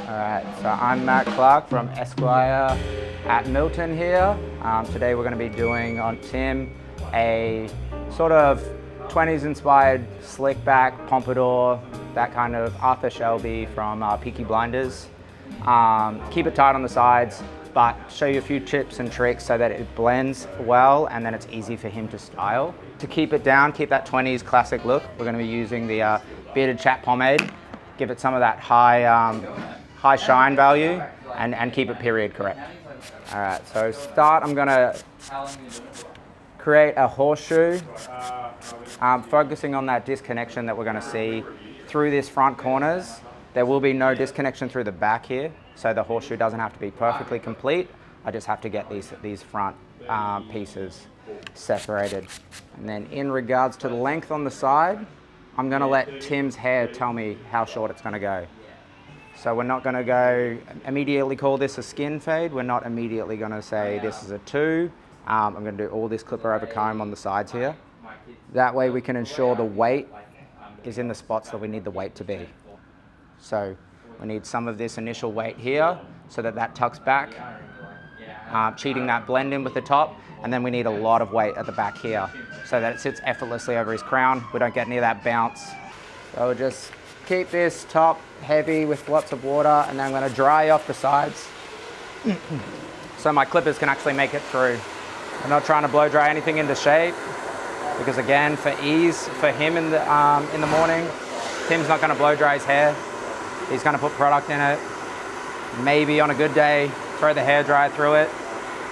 Alright, so I'm Matt Clarke from Esquire at Milton here. Today we're going to be doing on Tim a sort of 20s inspired slick back, Pompadour, that kind of Arthur Shelby from Peaky Blinders. Keep it tight on the sides, but show you a few tips and tricks so that it blends well and then it's easy for him to style. To keep it down, keep that 20s classic look, we're going to be using the bearded Chap pomade. Give it some of that high shine value and keep it period correct. All right, so start, I'm gonna create a horseshoe, focusing on that disconnection that we're gonna see through this front corners. There will be no disconnection through the back here, so the horseshoe doesn't have to be perfectly complete. I just have to get these front pieces separated. And then in regards to the length on the side, I'm gonna let Tim's hair tell me how short it's gonna go. So we're not gonna go immediately call this a skin fade. We're not immediately gonna say this is a 2. I'm gonna do all this clipper over comb on the sides here. That way we can ensure the weight is in the spots that we need the weight to be. So we need some of this initial weight here so that that tucks back, cheating that blend in with the top. And then we need a lot of weight at the back here so that it sits effortlessly over his crown. We don't get any of that bounce. So we'll just keep this top heavy with lots of water, and then I'm going to dry off the sides so my clippers can actually make it through. I'm not trying to blow dry anything into shape because, again, for ease for him in the morning, Tim's not going to blow dry his hair. He's going to put product in it. Maybe on a good day, throw the hairdryer through it.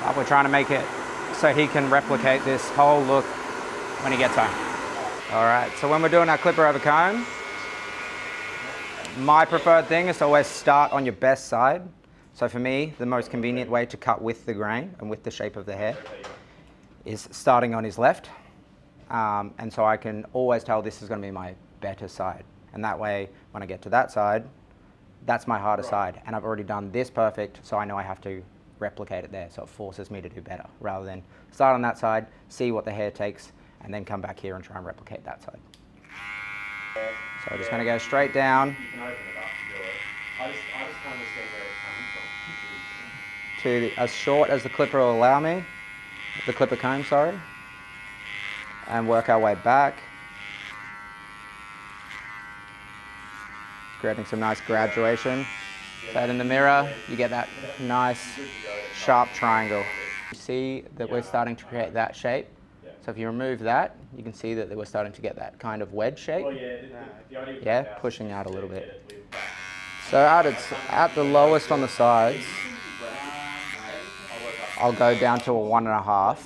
But we're trying to make it so he can replicate this whole look when he gets home. All right, so when we're doing our clipper over comb, my preferred thing is to always start on your best side. So for me, the most convenient way to cut with the grain and with the shape of the hair is starting on his left. And so I can always tell this is going to be my better side. And that way, when I get to that side, that's my harder side. And I've already done this perfect, so I know I have to replicate it there. So it forces me to do better rather than start on that side, see what the hair takes, and then come back here and try and replicate that side. So I'm just going to go straight down to as short as the clipper will allow me, the clipper comb, sorry, and work our way back, creating some nice graduation. So in the mirror, you get that nice sharp triangle. You see that we're starting to create that shape. So if you remove that, you can see that we're starting to get that kind of wedge shape. Yeah, pushing out a little bit. So at the lowest on the sides, I'll go down to a 1.5,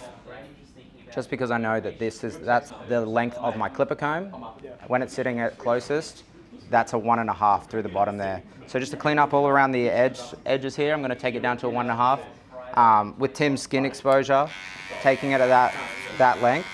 just because I know that that's the length of my clipper comb. When it's sitting at closest, that's a 1.5 through the bottom there. So just to clean up all around the edges here, I'm going to take it down to a 1.5. With Tim's skin exposure, taking it at that length,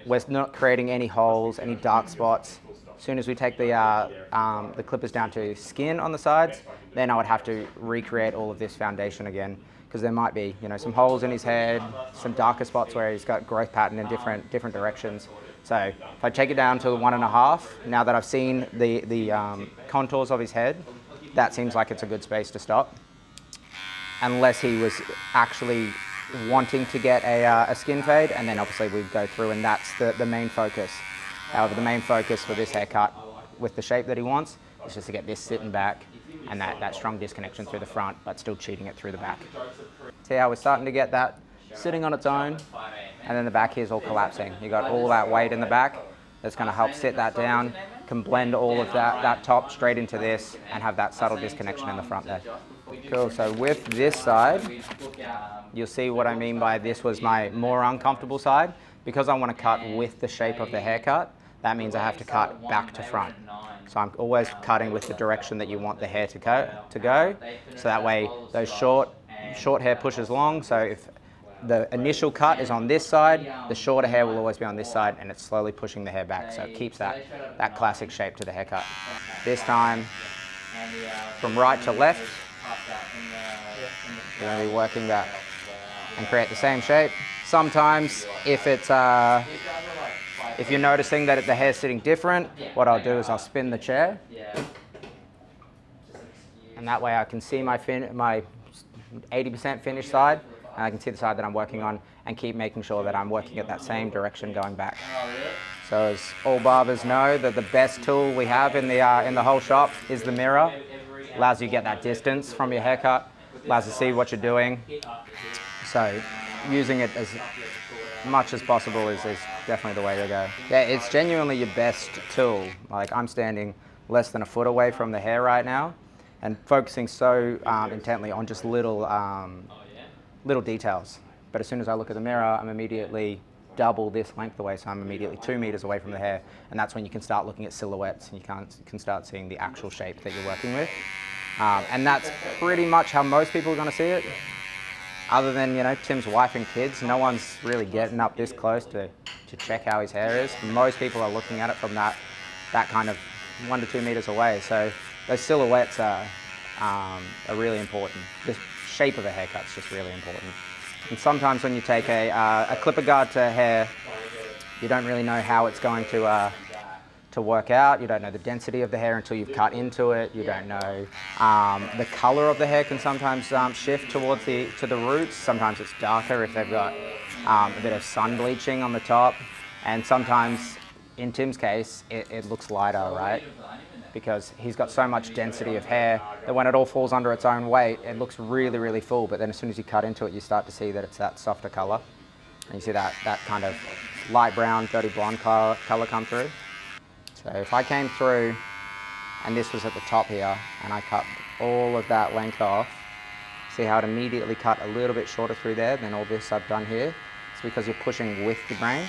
we're not creating any holes, any dark spots. As soon as we take the clippers down to skin on the sides, then I would have to recreate all of this foundation again, because there might be, some holes in his head, some darker spots where he's got growth pattern in different directions. So if I take it down to the 1.5, now that I've seen the contours of his head, that seems like it's a good space to stop. Unless he was actually wanting to get a skin fade, and then obviously we'd go through and that's the main focus. However, the main focus for this haircut with the shape that he wants is just to get this sitting back and that strong disconnection through the front, but still cheating it through the back. See how we're starting to get that sitting on its own, and then the back here is all collapsing. You got all that weight in the back that's going to help sit that down, can blend all of that top straight into this and have that subtle disconnection in the front there. Cool, so with this side, you'll see what I mean by this was my more uncomfortable side. Because I want to cut with the shape of the haircut, that means I have to cut back to front. So I'm always cutting with the direction that you want the hair to go. So that way those short hair pushes long. So if the initial cut is on this side, the shorter hair will always be on this side, and it's slowly pushing the hair back. So it keeps that classic shape to the haircut. This time, from right to left, you're going to be working that and create the same shape. Sometimes if you're noticing that the hair's sitting different, what I'll do is I'll spin the chair and that way I can see my 80% finished side, and I can see the side that I'm working on, and keep making sure that I'm working at that same direction going back. So as all barbers know, that the best tool we have in the whole shop is the mirror. Allows you to get that distance from your haircut, allows you to see what you're doing. So using it as much as possible is definitely the way to go. Yeah, it's genuinely your best tool. Like, I'm standing less than a foot away from the hair right now and focusing so intently on just little details. But as soon as I look at the mirror, I'm immediately double this length away, so I'm immediately 2 meters away from the hair, and that's when you can start looking at silhouettes and you can start seeing the actual shape that you're working with. And that's pretty much how most people are going to see it. Other than, you know, Tim's wife and kids, no one's really getting up this close to check how his hair is. Most people are looking at it from that kind of 1 to 2 meters away. So those silhouettes are really important. The shape of a haircut is just really important. And sometimes when you take a clipper guard to hair, you don't really know how it's going to work out. You don't know the density of the hair until you've cut into it. You don't know the color of the hair can sometimes shift towards to the roots. Sometimes it's darker if they've got a bit of sun bleaching on the top, and sometimes, in Tim's case, it looks lighter, right? Because he's got so much density of hair that when it all falls under its own weight, it looks really, really full. But then as soon as you cut into it, you start to see that it's that softer color. And you see that kind of light brown, dirty blonde color come through. So if I came through and this was at the top here and I cut all of that length off, see how it immediately cut a little bit shorter through there than all this I've done here? It's because you're pushing with the grain.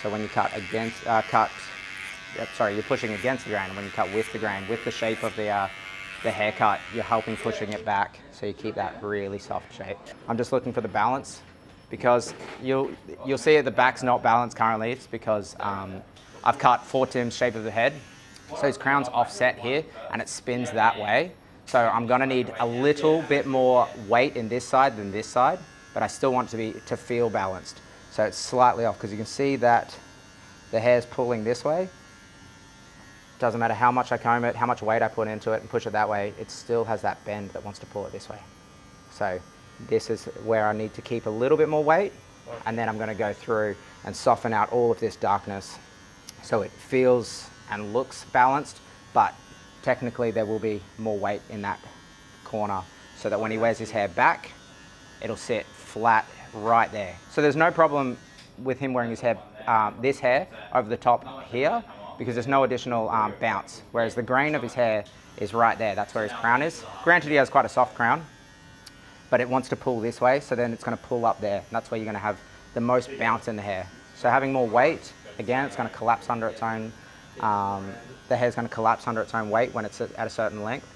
So when you cut against, you're pushing against the grain, and when you cut with the grain, with the shape of the haircut, you're helping pushing it back, so you keep that really soft shape. I'm just looking for the balance, because you'll see at the back's not balanced currently. It's because I've cut for Tim's shape of the head, so his crown's offset here, and it spins that way. So I'm gonna need a little bit more weight in this side than this side, but I still want it to feel balanced. So it's slightly off, because you can see that the hair's pulling this way. Doesn't matter how much I comb it, how much weight I put into it and push it that way, it still has that bend that wants to pull it this way. So this is where I need to keep a little bit more weight, and then I'm going to go through and soften out all of this darkness so it feels and looks balanced, but technically there will be more weight in that corner, so that when he wears his hair back, it'll sit flat right there. So there's no problem with him wearing his hair, this hair over the top here, because there's no additional bounce, whereas the grain of his hair is right there. That's where his crown is. Granted, he has quite a soft crown, but it wants to pull this way, so then it's going to pull up there. That's where you're going to have the most bounce in the hair. So having more weight, again, it's going to collapse under its own, the hair's going to collapse under its own weight when it's at a certain length.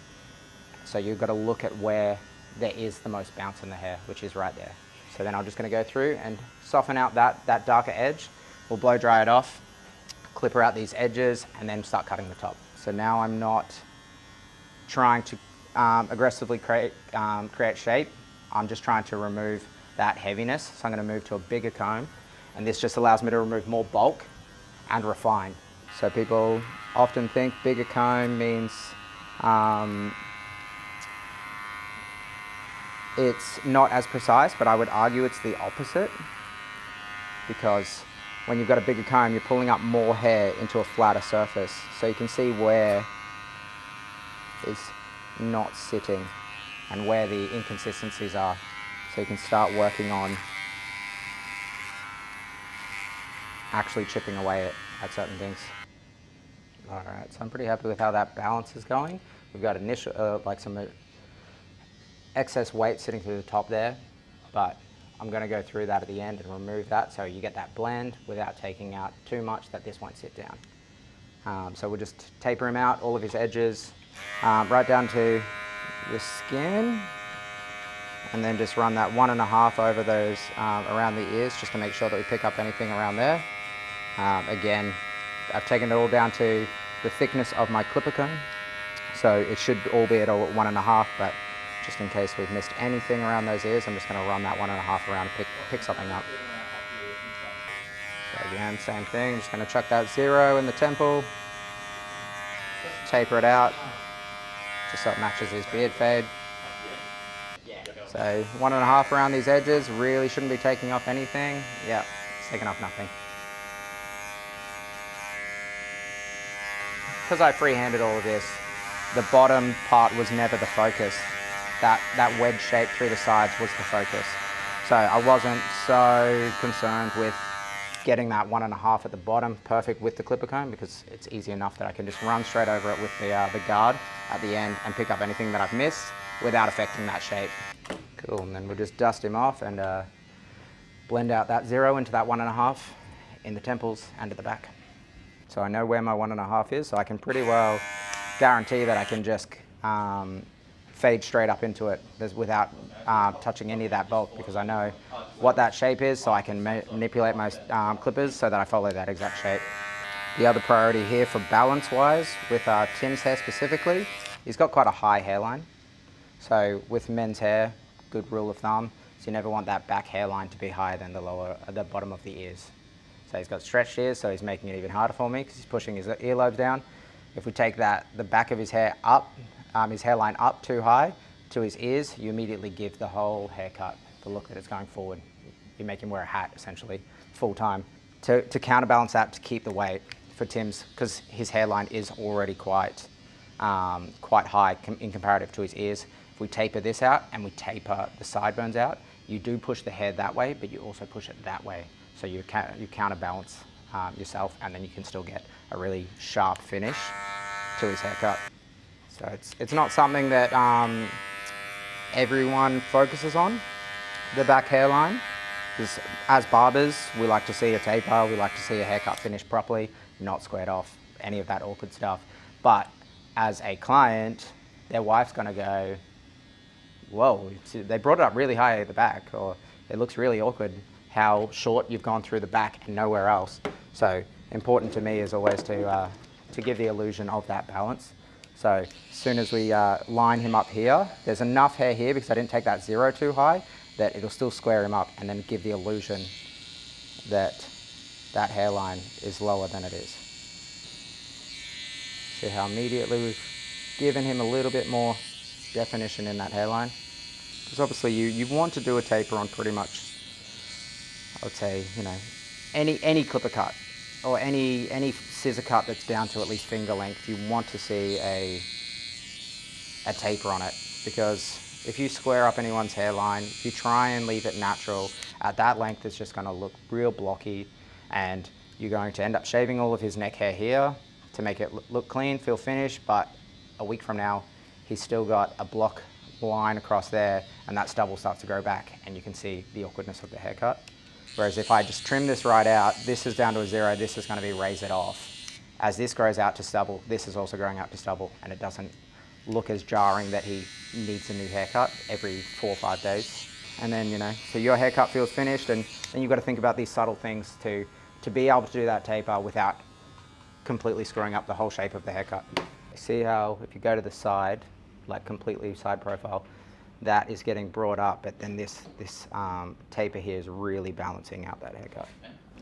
So you've got to look at where there is the most bounce in the hair, which is right there. So then I'm just going to go through and soften out that darker edge. We'll blow dry it off, clipper out these edges, and then start cutting the top. So now I'm not trying to aggressively create shape. I'm just trying to remove that heaviness. So I'm going to move to a bigger comb, and this just allows me to remove more bulk and refine. So people often think bigger comb means it's not as precise, but I would argue it's the opposite, because when you've got a bigger comb, you're pulling up more hair into a flatter surface. So you can see where it's not sitting and where the inconsistencies are. So you can start working on actually chipping away at certain things. All right, so I'm pretty happy with how that balance is going. We've got initial, like some excess weight sitting through the top there, but I'm going to go through that at the end and remove that, so you get that blend without taking out too much that this won't sit down. So we'll just taper him out, all of his edges, right down to the skin, and then just run that 1.5 over those around the ears, just to make sure that we pick up anything around there. Again, I've taken it all down to the thickness of my clipper comb, so it should all be at 1.5, but just in case we've missed anything around those ears, I'm just going to run that 1.5 around and pick something up. So again, same thing, just going to chuck that 0 in the temple, taper it out, just so it matches his beard fade. So 1.5 around these edges, really shouldn't be taking off anything. Yeah, it's taking off nothing. Because I freehanded all of this, the bottom part was never the focus. That wedge shape through the sides was the focus. So I wasn't so concerned with getting that 1.5 at the bottom perfect with the clipper comb, because it's easy enough that I can just run straight over it with the guard at the end and pick up anything that I've missed without affecting that shape. Cool, and then we'll just dust him off and blend out that 0 into that 1.5 in the temples and at the back. So I know where my 1.5 is, so I can pretty well guarantee that I can just fade straight up into it without touching any of that bulk, because I know what that shape is, so I can manipulate my clippers so that I follow that exact shape. The other priority here for balance-wise, with Tim's hair specifically, he's got quite a high hairline. So with men's hair, good rule of thumb, so you never want that back hairline to be higher than the bottom of the ears. So he's got stretched ears, so he's making it even harder for me because he's pushing his earlobes down. If we take the back of his hair up, his hairline up too high to his ears, you immediately give the whole haircut the look that it's going forward. You make him wear a hat, essentially, full time. To counterbalance that, to keep the weight for Tim's, because his hairline is already quite high in comparative to his ears. If we taper this out and we taper the sideburns out, you do push the hair that way, but you also push it that way. So you counterbalance yourself, and then you can still get a really sharp finish to his haircut. So it's not something that everyone focuses on, the back hairline. Because as barbers, we like to see a taper, we like to see a haircut finished properly, not squared off, any of that awkward stuff. But as a client, their wife's gonna go, whoa, they brought it up really high at the back, or it looks really awkward how short you've gone through the back and nowhere else. So important to me is always to give the illusion of that balance. So as soon as we line him up here, there's enough hair here, because I didn't take that 0 too high, that it'll still square him up and then give the illusion that that hairline is lower than it is. See how immediately we've given him a little bit more definition in that hairline? Because obviously you want to do a taper on pretty much, I would say, you know, any clipper cut or any scissor cut that's down to at least finger length. You want to see a taper on it, because if you square up anyone's hairline, if you try and leave it natural, at that length it's just going to look real blocky, and you're going to end up shaving all of his neck hair here to make it look clean, feel finished, but a week from now he's still got a block line across there, and that stubble starts to grow back, and you can see the awkwardness of the haircut. Whereas if I just trim this right out, this is down to a 0, this is going to be razored off. As this grows out to stubble, this is also growing out to stubble, and it doesn't look as jarring that he needs a new haircut every 4 or 5 days. And then, you know, so your haircut feels finished, and then you've got to think about these subtle things to be able to do that taper without completely screwing up the whole shape of the haircut. See how if you go to the side, like completely side profile, that is getting brought up, but then this taper here is really balancing out that haircut.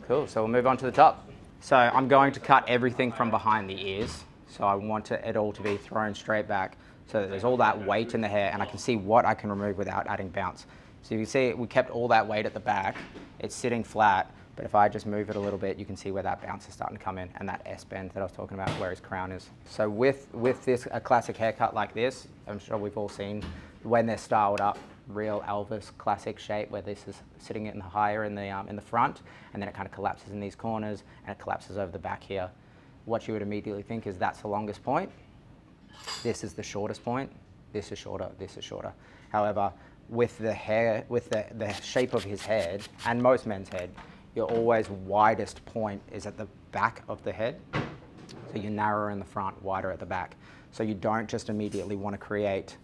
Cool, so we'll move on to the top. So I'm going to cut everything from behind the ears. So I want it all to be thrown straight back, so that there's all that weight in the hair, and I can see what I can remove without adding bounce. So you can see we kept all that weight at the back. It's sitting flat, but if I just move it a little bit, you can see where that bounce is starting to come in, and that S-bend that I was talking about, where his crown is. So with this, a classic haircut like this, I'm sure we've all seen when they're styled up, real Elvis classic shape, where this is sitting in the higher in the front, and then it kind of collapses in these corners, and it collapses over the back here. What you would immediately think is that's the longest point. This is the shortest point. This is shorter. This is shorter. However, with the hair, with the shape of his head, and most men's head, your always widest point is at the back of the head. So you're narrower in the front, wider at the back. So you don't just immediately want to create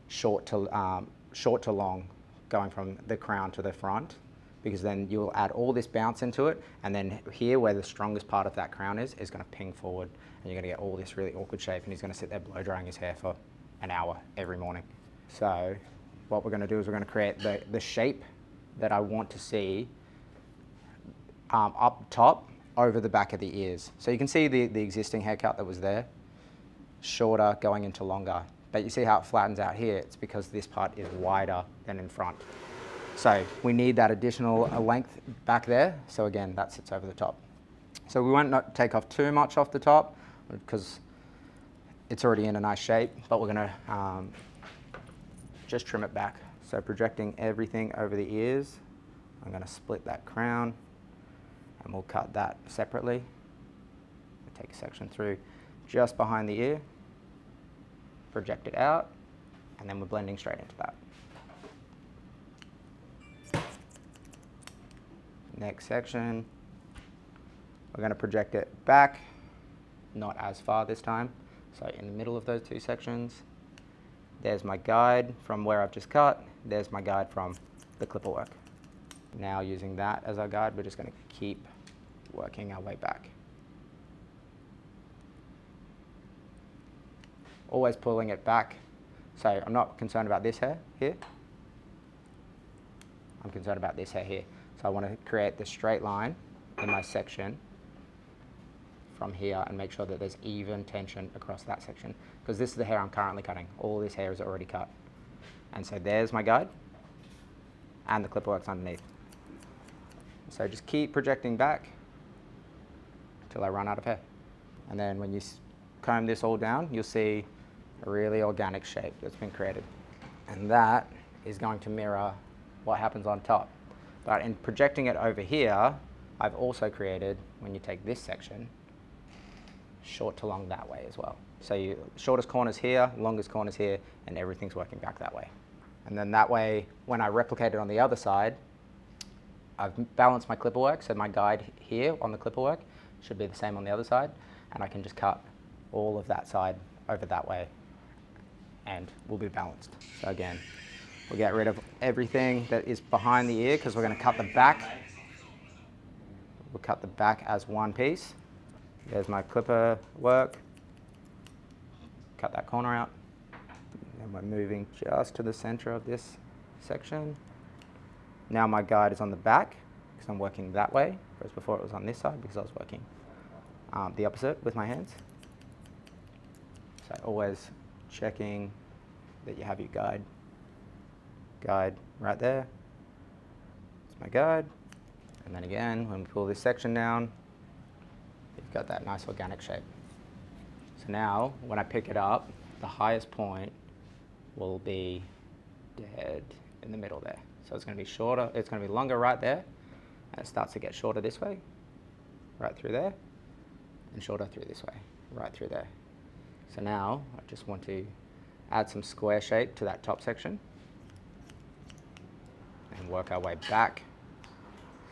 short to long, going from the crown to the front, because then you'll add all this bounce into it, and then here where the strongest part of that crown is going to ping forward, and you're going to get all this really awkward shape, and he's going to sit there blow drying his hair for an hour every morning. So what we're going to do is we're going to create the shape that I want to see up top over the back of the ears. So you can see the existing haircut that was there, shorter going into longer. But you see how it flattens out here? It's because this part is wider than in front. So we need that additional length back there. So again, that sits over the top. So we won't not take off too much off the top because it's already in a nice shape, but we're gonna just trim it back. So projecting everything over the ears, I'm gonna split that crown and we'll cut that separately. We'll take a section through just behind the ear, project it out, and then we're blending straight into that. Next section, we're going to project it back, not as far this time. So in the middle of those two sections, there's my guide from where I've just cut, there's my guide from the clipper work. Now using that as our guide, we're just going to keep working our way back. Always pulling it back. So I'm not concerned about this hair here. I'm concerned about this hair here. So I want to create the straight line in my section from here and make sure that there's even tension across that section, because this is the hair I'm currently cutting. All this hair is already cut. And so there's my guide and the clipper work's underneath. So just keep projecting back until I run out of hair. And then when you comb this all down, you'll see a really organic shape that's been created. And that is going to mirror what happens on top. But in projecting it over here, I've also created, when you take this section, short to long that way as well. So you shortest corners here, longest corners here, and everything's working back that way. And then that way, when I replicate it on the other side, I've balanced my clipper work, so my guide here on the clipper work should be the same on the other side, and I can just cut all of that side over that way, and we'll be balanced. So again, we'll get rid of everything that is behind the ear because we're going to cut the back. We'll cut the back as one piece. There's my clipper work. Cut that corner out. And we're moving just to the center of this section. Now my guide is on the back because I'm working that way, whereas before it was on this side because I was working the opposite with my hands. So always checking that you have your guide right there. It's my guide. And then again, when we pull this section down, you've got that nice organic shape. So now, when I pick it up, the highest point will be dead in the middle there. So it's going to be shorter, it's going to be longer right there, and it starts to get shorter this way, right through there, and shorter through this way, right through there. So now, I just want to add some square shape to that top section, and work our way back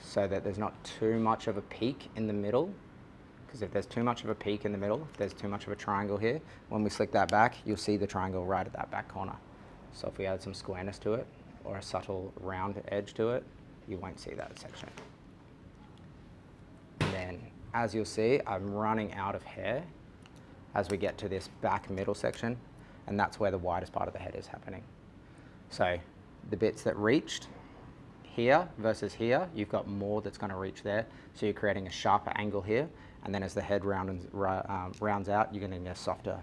so that there's not too much of a peak in the middle, because if there's too much of a peak in the middle, if there's too much of a triangle here, when we slick that back, you'll see the triangle right at that back corner. So if we add some squareness to it, or a subtle round edge to it, you won't see that section. And then, as you'll see, I'm running out of hair as we get to this back middle section, and that's where the widest part of the head is happening. So the bits that reached here versus here, you've got more that's going to reach there, so you're creating a sharper angle here, and then as the head rounds out, you're getting a softer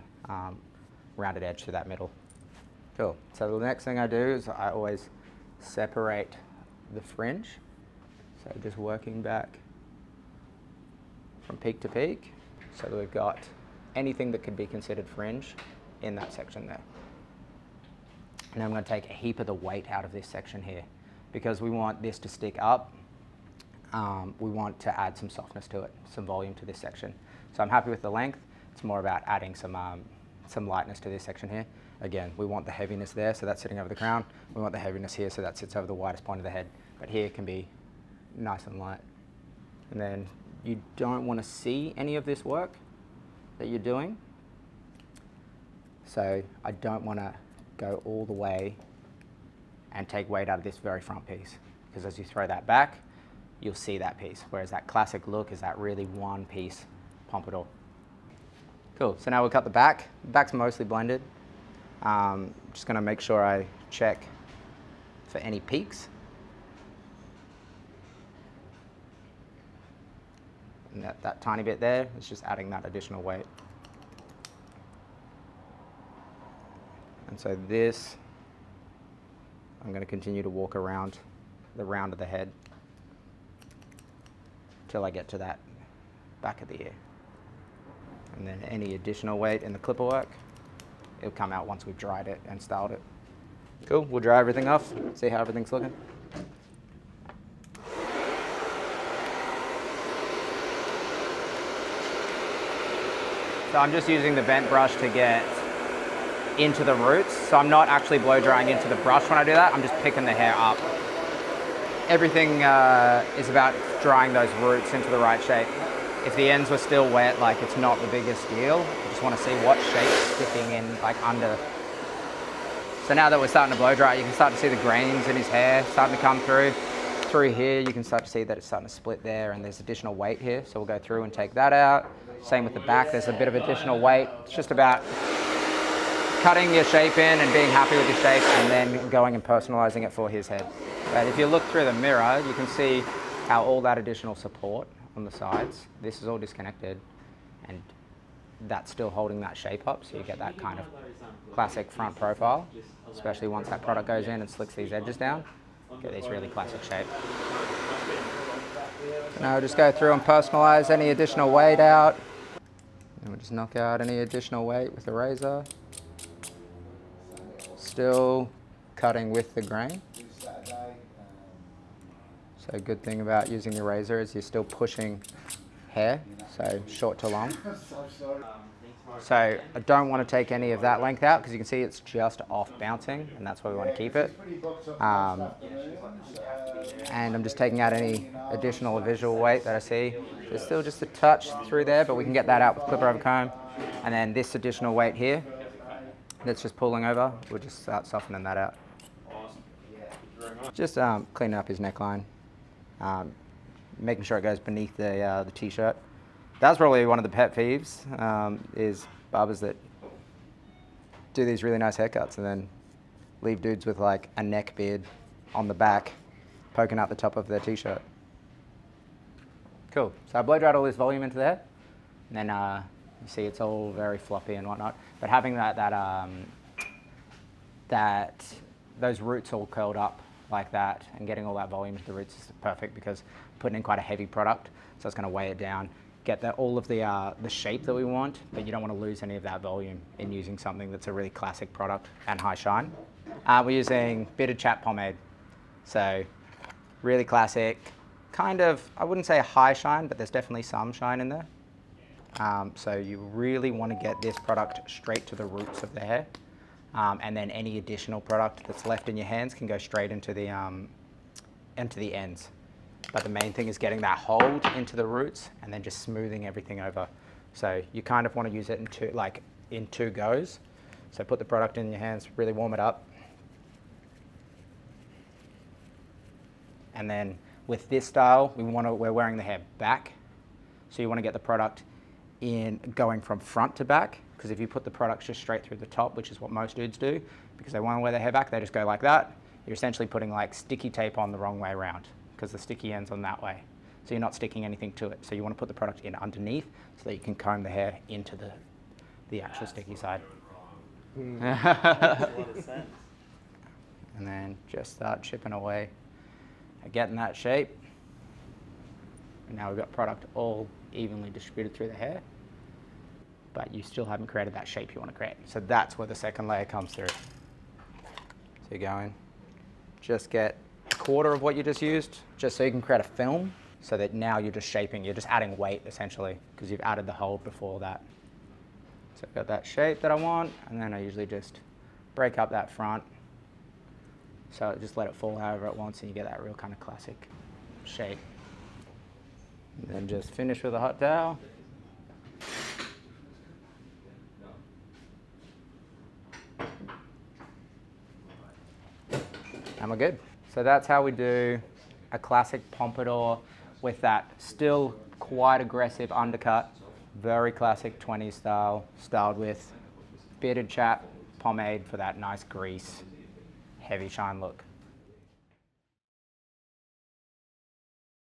rounded edge to that middle. Cool. So the next thing I do is I always separate the fringe, so just working back from peak to peak, so that we've got anything that could be considered fringe in that section there. And I'm going to take a heap of the weight out of this section here, because we want this to stick up. We want to add some softness to it, some volume to this section. So I'm happy with the length. It's more about adding some lightness to this section here. Again, we want the heaviness there, so that's sitting over the crown. We want the heaviness here, so that sits over the widest point of the head. But here it can be nice and light. And then you don't want to see any of this work that you're doing. So I don't want to go all the way and take weight out of this very front piece, because as you throw that back, you'll see that piece, whereas that classic look is that really one piece pompadour. Cool, so now we'll cut the back. The back's mostly blended. Just gonna make sure I check for any peaks. And that tiny bit there is just adding that additional weight. And so this, I'm going to continue to walk around the round of the head till I get to that back of the ear. And then any additional weight in the clipper work, it'll come out once we've dried it and styled it. Cool, we'll dry everything off, see how everything's looking. So I'm just using the vent brush to get into the roots. So I'm not actually blow drying into the brush when I do that, I'm just picking the hair up. Everything is about drying those roots into the right shape. If the ends were still wet, like it's not the biggest deal. You just want to see what shape's sticking in like under. So now that we're starting to blow dry, you can start to see the grains in his hair starting to come through. Through here, you can start to see that it's starting to split there and there's additional weight here. So we'll go through and take that out. Same with the back, there's a bit of additional weight. It's just about cutting your shape in and being happy with your shape and then going and personalizing it for his head. But if you look through the mirror, you can see how all that additional support on the sides, this is all disconnected and that's still holding that shape up, so you get that kind of classic front profile, especially once that product goes in and slicks these edges down, get this really classic shape. So now we'll just go through and personalize any additional weight out. And we'll just knock out any additional weight with the razor. Still cutting with the grain. So a good thing about using the razor is you're still pushing hair, so short to long. So I don't want to take any of that length out because you can see it's just off bouncing and that's where we want to keep it. And I'm just taking out any additional visual weight that I see. There's still just a touch through there, but we can get that out with clipper over comb. And then this additional weight here that's just pulling over, we'll just start softening that out. Just cleaning up his neckline, making sure it goes beneath the t-shirt. That's probably one of the pet peeves, is barbers that do these really nice haircuts and then leave dudes with like a neck beard on the back poking out the top of their t-shirt. Cool, so I blow dried all this volume into there, and then you see it's all very floppy and whatnot, but having those roots all curled up like that and getting all that volume into the roots is perfect because I'm putting in quite a heavy product, so it's going to weigh it down, get all of the shape that we want, but you don't want to lose any of that volume in using something that's a really classic product and high shine. We're using bearded Chap pomade, so really classic, kind of, I wouldn't say a high shine, but there's definitely some shine in there. So you really want to get this product straight to the roots of the hair. And then any additional product that's left in your hands can go straight into the ends. But the main thing is getting that hold into the roots and then just smoothing everything over. So you kind of want to use it in two goes. So put the product in your hands, really warm it up. And then with this style, we're wearing the hair back. So you want to get the product in going from front to back, because if you put the product just straight through the top, which is what most dudes do, because they want to wear their hair back, they just go like that. You're essentially putting like sticky tape on the wrong way around, because the sticky end's on that way. So you're not sticking anything to it. So you want to put the product in underneath so that you can comb the hair into the actual sticky side. Makes a lot of sense. And then just start chipping away at getting that shape. And now we've got product all evenly distributed through the hair, but you still haven't created that shape you want to create. So that's where the second layer comes through. So you go in, just get a quarter of what you just used, just so you can create a film, so that now you're just shaping, you're just adding weight essentially, because you've added the hold before that. So I've got that shape that I want, and then I usually just break up that front. So just let it fall however it wants, and you get that real kind of classic shape. And then just finish with a hot towel. And we're good. So that's how we do a classic pompadour with that still quite aggressive undercut, very classic 20s style, styled with bearded Chap pomade for that nice grease, heavy shine look.